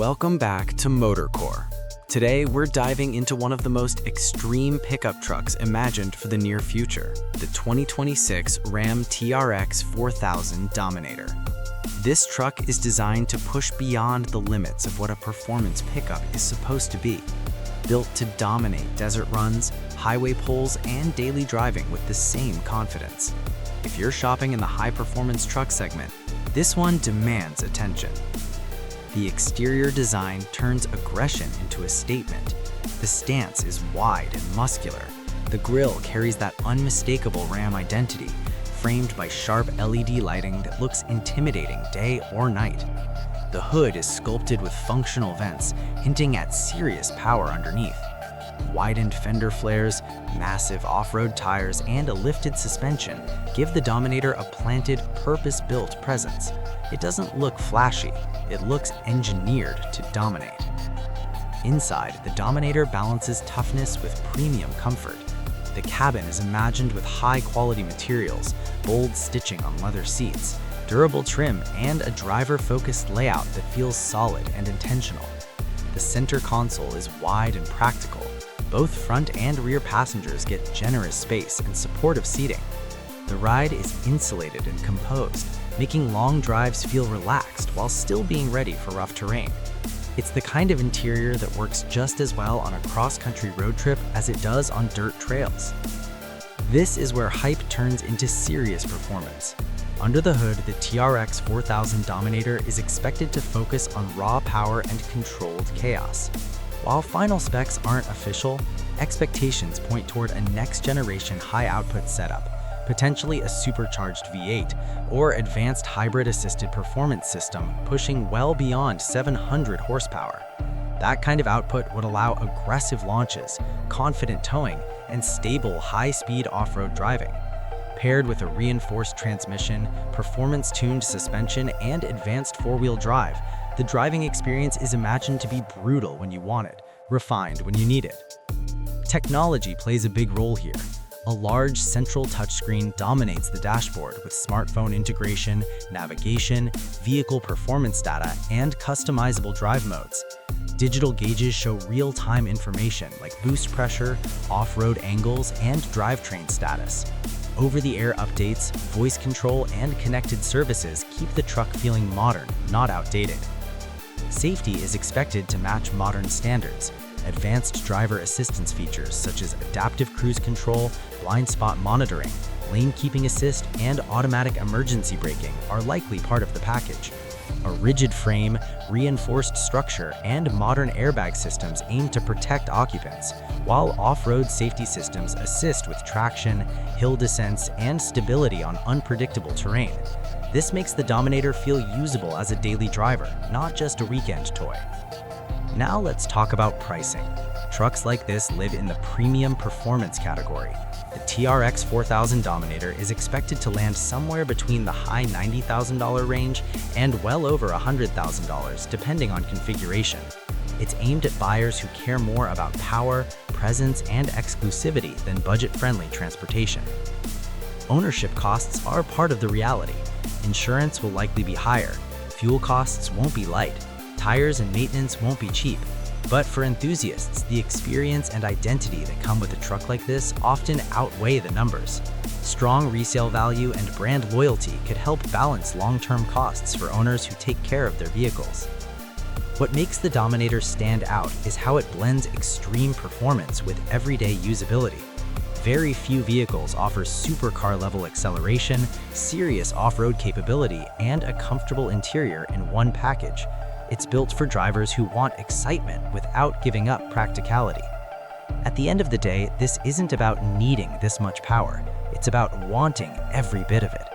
Welcome back to MotorCore. Today, we're diving into one of the most extreme pickup trucks imagined for the near future, the 2026 Ram TRX 4000 Dominator. This truck is designed to push beyond the limits of what a performance pickup is supposed to be. Built to dominate desert runs, highway pulls, and daily driving with the same confidence. If you're shopping in the high-performance truck segment, this one demands attention. The exterior design turns aggression into a statement. The stance is wide and muscular. The grille carries that unmistakable Ram identity, framed by sharp LED lighting that looks intimidating day or night. The hood is sculpted with functional vents, hinting at serious power underneath. Widened fender flares, massive off-road tires, and a lifted suspension give the Dominator a planted, purpose-built presence. It doesn't look flashy, it looks engineered to dominate. Inside, the Dominator balances toughness with premium comfort. The cabin is imagined with high-quality materials, bold stitching on leather seats, durable trim, and a driver-focused layout that feels solid and intentional. The center console is wide and practical. Both front and rear passengers get generous space and supportive seating. The ride is insulated and composed, making long drives feel relaxed while still being ready for rough terrain. It's the kind of interior that works just as well on a cross-country road trip as it does on dirt trails. This is where hype turns into serious performance. Under the hood, the TRX 4000 Dominator is expected to focus on raw power and controlled chaos. While final specs aren't official, expectations point toward a next-generation high-output setup, potentially a supercharged V8 or advanced hybrid-assisted performance system pushing well beyond 700 horsepower. That kind of output would allow aggressive launches, confident towing, and stable high-speed off-road driving. Paired with a reinforced transmission, performance-tuned suspension, and advanced four-wheel drive, the driving experience is imagined to be brutal when you want it, refined when you need it. Technology plays a big role here. A large central touchscreen dominates the dashboard with smartphone integration, navigation, vehicle performance data, and customizable drive modes. Digital gauges show real-time information like boost pressure, off-road angles, and drivetrain status. Over-the-air updates, voice control, and connected services keep the truck feeling modern, not outdated. Safety is expected to match modern standards. Advanced driver assistance features such as adaptive cruise control, blind spot monitoring, lane keeping assist, and automatic emergency braking are likely part of the package. A rigid frame, reinforced structure, and modern airbag systems aim to protect occupants, while off-road safety systems assist with traction, hill descents, and stability on unpredictable terrain. This makes the Dominator feel usable as a daily driver, not just a weekend toy. Now let's talk about pricing. Trucks like this live in the premium performance category. The TRX 4000 Dominator is expected to land somewhere between the high $90,000 range and well over $100,000, depending on configuration. It's aimed at buyers who care more about power, presence, and exclusivity than budget-friendly transportation. Ownership costs are part of the reality. Insurance will likely be higher, fuel costs won't be light, tires and maintenance won't be cheap. But for enthusiasts, the experience and identity that come with a truck like this often outweigh the numbers. Strong resale value and brand loyalty could help balance long-term costs for owners who take care of their vehicles. What makes the Dominator stand out is how it blends extreme performance with everyday usability. Very few vehicles offer supercar-level acceleration, serious off-road capability, and a comfortable interior in one package. It's built for drivers who want excitement without giving up practicality. At the end of the day, this isn't about needing this much power. It's about wanting every bit of it.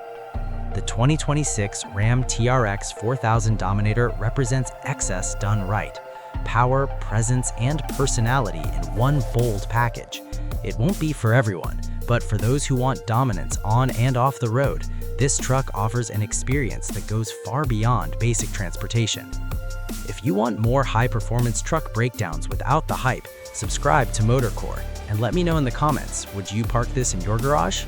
The 2026 Ram TRX 4000 Dominator represents excess done right. Power, presence, and personality in one bold package. It won't be for everyone, but for those who want dominance on and off the road, this truck offers an experience that goes far beyond basic transportation. If you want more high-performance truck breakdowns without the hype, subscribe to MotorCore and let me know in the comments, would you park this in your garage?